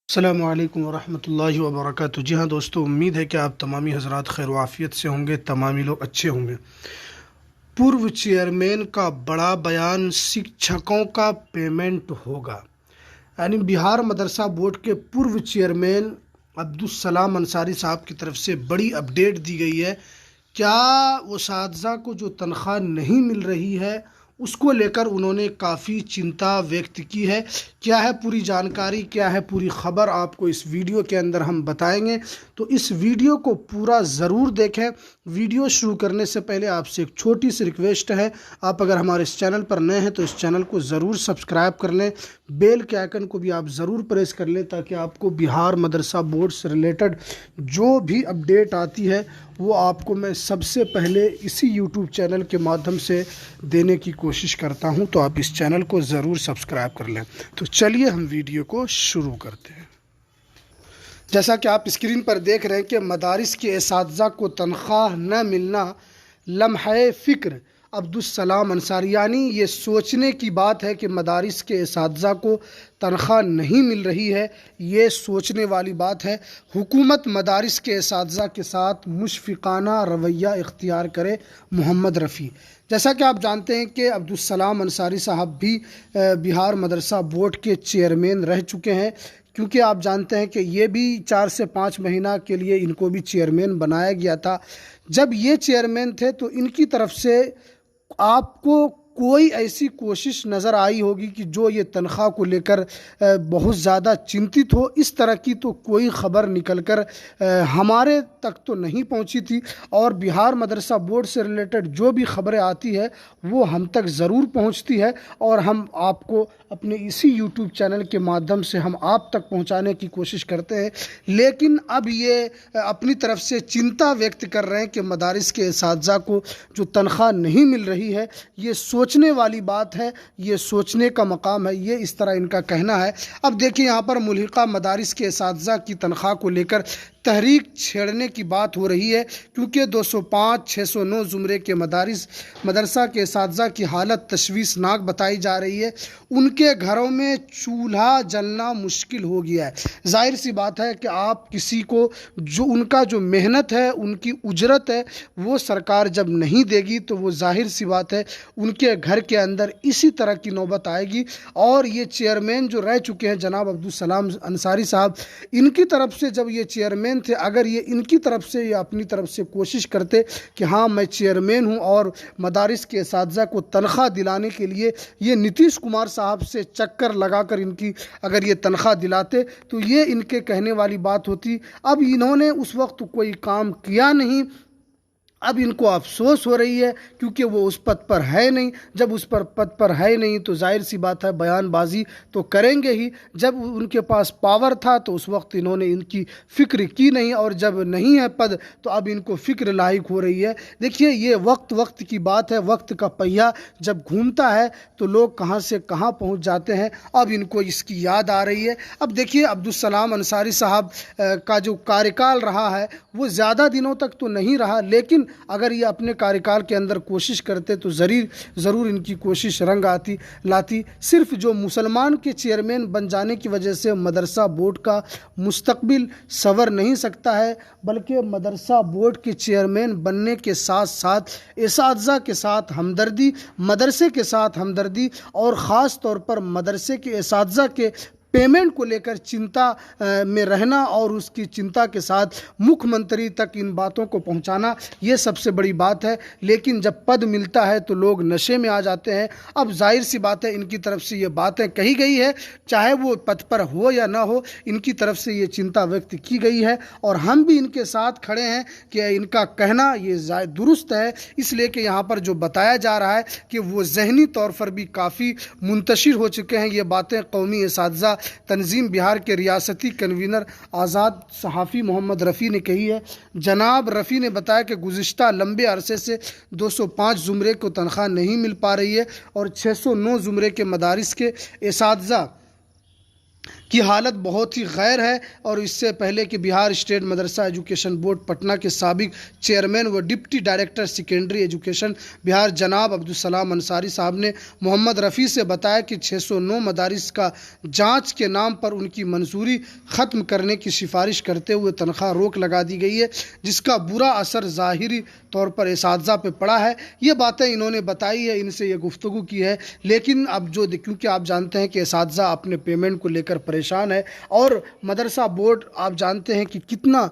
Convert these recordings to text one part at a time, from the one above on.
السلام علیکم ورحمۃ اللہ وبرکاتہ۔ جی ہاں دوستو، امید ہے کہ آپ تمامی حضرات خیر و عافیت سے ہوں گے، تمامی لوگ اچھے ہوں گے۔ پورو چیئرمین کا بڑا بیان، شکچھکوں کا پیمنٹ ہوگا۔ یعنی بہار مدرسہ بورڈ کے پورو چیئرمین عبدالسلام انصاری صاحب کی طرف سے بڑی اپڈیٹ دی گئی ہے۔ کیا اساتذہ کو جو تنخواہ نہیں مل رہی ہے اس کو لے کر انہوں نے کافی چنتا ویکت کی ہے۔ کیا ہے پوری جانکاری، کیا ہے پوری خبر، آپ کو اس ویڈیو کے اندر ہم بتائیں گے، تو اس ویڈیو کو پورا ضرور دیکھیں۔ ویڈیو شروع کرنے سے پہلے آپ سے ایک چھوٹی سی ریکویسٹ ہے، آپ اگر ہمارے اس چینل پر نئے ہیں تو اس چینل کو ضرور سبسکرائب کر لیں، بیل کے آئیکن کو بھی آپ ضرور پریس کر لیں تاکہ آپ کو بہار مدرسہ بورڈ سے ریلیٹڈ جو بھی اپڈیٹ آتی ہے وہ آپ کو میں سب سے پہلے اسی یوٹیوب چینل کے مادھیم سے دینے کی کوشش کرتا ہوں، تو آپ اس چینل کو ضرور سبسکرائب کر لیں۔ تو چلیے ہم ویڈیو کو شروع کرتے ہیں۔ جیسا کہ آپ اسکرین پر دیکھ رہے ہیں کہ مدارس کے اساتذہ کو تنخواہ نہ ملنا لمحہ فکر عبدالسلام انصاری، یعنی یہ سوچنے کی بات ہے کہ مدارس کے اساتذہ کو تنخواہ نہیں مل رہی ہے، یہ سوچنے والی بات ہے۔ حکومت مدارس کے اساتذہ کے ساتھ مشفقانہ رویہ اختیار کرے، محمد رفیع۔ جیسا کہ آپ جانتے ہیں کہ عبدالسلام انصاری صاحب بھی بہار مدرسہ بورڈ کے چیئرمین رہ چکے ہیں، کیونکہ آپ جانتے ہیں کہ یہ بھی 4 سے 5 مہینہ کے لیے ان کو بھی چیئرمین بنایا گیا تھا۔ جب یہ چیئرمین تھے تو ان کی طرف سے آپ کو کوئی ایسی کوشش نظر آئی ہوگی کہ جو یہ تنخواہ کو لے کر بہت زیادہ چنتت ہو، اس طرح کی تو کوئی خبر نکل کر ہمارے تک تو نہیں پہنچی تھی، اور بہار مدرسہ بورڈ سے ریلیٹڈ جو بھی خبریں آتی ہے وہ ہم تک ضرور پہنچتی ہے، اور ہم آپ کو اپنے اسی یوٹیوب چینل کے مادھیم سے ہم آپ تک پہنچانے کی کوشش کرتے ہیں۔ لیکن اب یہ اپنی طرف سے چنتا ویکت کر رہے ہیں کہ مدارس کے اساتذہ کو جو تنخواہ نہیں مل رہی ہے، یہ سوچنے والی بات ہے، یہ سوچنے کا مقام ہے، یہ اس طرح ان کا کہنا ہے۔ اب دیکھیں یہاں پر ملحقہ مدارس کے اساتذہ کی تنخواہ کو لے کر تحریک چھیڑنے کی بات ہو رہی ہے، کیونکہ 205 609 زمرے کے مدرسہ کے اساتذہ کی حالت تشویشناک بتائی جا رہی ہے۔ ان کے گھروں میں چولہا جلنا مشکل ہو گیا ہے۔ ظاہر سی بات ہے کہ آپ کسی کو جو ان کا جو محنت ہے، ان کی اجرت ہے، وہ سرکار جب نہیں دے گی تو وہ ظاہر سی بات ہے ان کے گھر کے اندر اسی طرح کی نوبت آئے گی۔ اور یہ چیئرمین جو رہ چکے ہیں جناب عبدالسلام انصاری صاحب، ان کی طرف سے جب یہ چیئرمین تھے، اگر یہ ان کی طرف سے یا اپنی طرف سے کوشش کرتے کہ ہاں میں چیئرمین ہوں اور مدارس کے اساتذہ کو تنخواہ دلانے کے لیے یہ نتیش کمار صاحب سے چکر لگا کر ان کی اگر یہ تنخواہ دلاتے تو یہ ان کے کہنے والی بات ہوتی۔ اب انہوں نے اس وقت کوئی کام کیا نہیں، اب ان کو افسوس ہو رہی ہے کیونکہ وہ اس پد پر ہے نہیں۔ جب اس پر پد پر ہے نہیں تو ظاہر سی بات ہے بیان بازی تو کریں گے ہی۔ جب ان کے پاس پاور تھا تو اس وقت انہوں نے ان کی فکر کی نہیں، اور جب نہیں ہے پد تو اب ان کو فکر لاحق ہو رہی ہے۔ دیکھیے یہ وقت کی بات ہے، وقت کا پہیہ جب گھومتا ہے تو لوگ کہاں سے کہاں پہنچ جاتے ہیں۔ اب ان کو اس کی یاد آ رہی ہے۔ اب دیکھیے عبدالسلام انصاری صاحب کا جو کاریکال رہا ہے وہ زیادہ دنوں تک تو نہیں رہا، لیکن اگر یہ اپنے کاریکال کے اندر کوشش کرتے تو ضرور ان کی کوشش رنگ لاتی۔ صرف جو مسلمان کے چیئرمین بن جانے کی وجہ سے مدرسہ بورڈ کا مستقبل سنور نہیں سکتا ہے، بلکہ مدرسہ بورڈ کے چیئرمین بننے کے ساتھ ساتھ اساتذہ کے ساتھ ہمدردی، مدرسے کے ساتھ ہمدردی، اور خاص طور پر مدرسے کے اساتذہ کے پیمنٹ کو لے کر چنتا میں رہنا، اور اس کی چنتا کے ساتھ مکھ منتری تک ان باتوں کو پہنچانا، یہ سب سے بڑی بات ہے۔ لیکن جب پد ملتا ہے تو لوگ نشے میں آ جاتے ہیں۔ اب ظاہر سی بات ہے ان کی طرف سے یہ باتیں کہی گئی ہے، چاہے وہ پد پر ہو یا نہ ہو، ان کی طرف سے یہ چنتا ویکت کی گئی ہے، اور ہم بھی ان کے ساتھ کھڑے ہیں کہ ان کا کہنا یہ درست ہے، اس لیے کہ یہاں پر جو بتایا جا رہا ہے کہ وہ ذہنی طور پر بھی کافی منتشر ہو چکے ہیں۔ یہ باتیں قومی اساتذہ تنظیم بہار کے ریاستی کنوینر آزاد صحافی محمد رفیع نے کہی ہے۔ جناب رفیع نے بتایا کہ گزشتہ لمبے عرصے سے 205 زمرے کو تنخواہ نہیں مل پا رہی ہے، اور 609 زمرے کے مدارس کے اساتذہ کی حالت بہت ہی غیر ہے، اور اس سے پہلے کہ بہار اسٹیٹ مدرسہ ایجوکیشن بورڈ پٹنہ کے سابق چیئرمین و ڈپٹی ڈائریکٹر سیکنڈری ایجوکیشن بہار جناب عبدالسلام انصاری صاحب نے محمد رفیع سے بتایا کہ 609 مدارس کا جانچ کے نام پر ان کی منظوری ختم کرنے کی سفارش کرتے ہوئے تنخواہ روک لگا دی گئی ہے، جس کا برا اثر ظاہری طور پر اساتذہ پہ پڑا ہے۔ یہ باتیں انہوں نے بتائی ہے، ان سے یہ گفتگو کی ہے، لیکن اب کیونکہ آپ جانتے ہیں کہ اساتذہ اپنے پیمنٹ کو لے کر پریشان ہے، اور مدرسہ بورڈ آپ جانتے ہیں کہ کتنا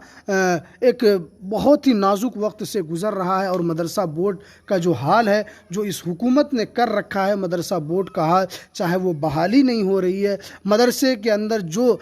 ایک بہت ہی نازک وقت سے گزر رہا ہے، اور مدرسہ بورڈ کا جو حال ہے، جو اس حکومت نے کر رکھا ہے مدرسہ بورڈ کا حال، چاہے وہ بحالی نہیں ہو رہی ہے، مدرسے کے اندر جو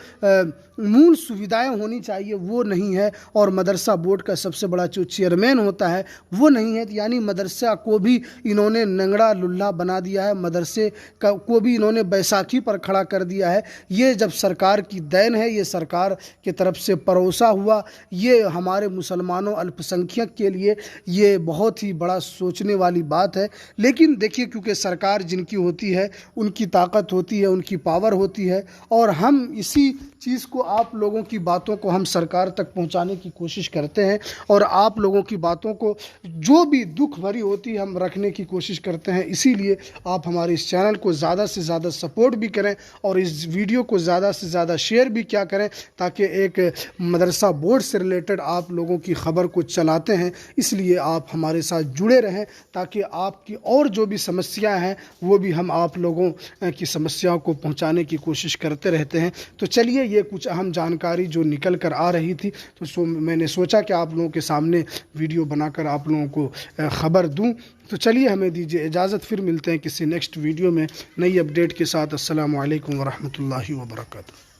مول سویدھائیں ہونی چاہیے وہ نہیں ہے، اور مدرسہ بورڈ کا سب سے بڑا جو چیئرمین ہوتا ہے وہ نہیں ہے، یعنی مدرسہ کو بھی انہوں نے ننگڑا للہ بنا دیا ہے، مدرسے کو بھی انہوں نے بیساکھی پر کھڑا کر دیا ہے۔ یہ جب سرکار کی دین ہے، یہ سرکار کی طرف سے پروسا ہوا، یہ ہمارے مسلمانوں الپ سنکھیک کے لیے یہ بہت ہی بڑا سوچنے والی بات ہے۔ لیکن دیکھیے، کیونکہ سرکار جن کی ہوتی ہے ان کی طاقت ہوتی ہے، ان کی پاور ہوتی ہے، اور ہم اسی چیز کو آپ لوگوں کی باتوں کو ہم سرکار تک پہنچانے کی کوشش کرتے ہیں، اور آپ لوگوں کی باتوں کو جو بھی دکھ بھری ہوتی ہے ہم رکھنے کی کوشش کرتے ہیں۔ اسی لیے آپ ہمارے اس چینل کو زیادہ سے زیادہ سپورٹ بھی کریں، اور اس ویڈیو کو زیادہ سے زیادہ شیئر بھی کیا کریں، تاکہ ایک مدرسہ بورڈ سے ریلیٹڈ آپ لوگوں کی خبر کو چلاتے ہیں، اس لیے آپ ہمارے ساتھ جڑے رہیں، تاکہ آپ کی اور جو بھی سمسیا ہیں وہ بھی ہم آپ لوگوں کی سمسیاؤں کو پہنچانے کی کوشش کرتے رہتے ہیں۔ تو چلیے، یہ کچھ اہم جانکاری جو نکل کر آ رہی تھی، تو میں نے سوچا کہ آپ لوگوں کے سامنے ویڈیو بنا کر آپ لوگوں کو خبر دوں۔ تو چلیے، ہمیں دیجیے اجازت، پھر ملتے ہیں کسی نیکسٹ ویڈیو میں نئی اپڈیٹ کے ساتھ۔ السلام علیکم ورحمۃ اللہ وبرکاتہ۔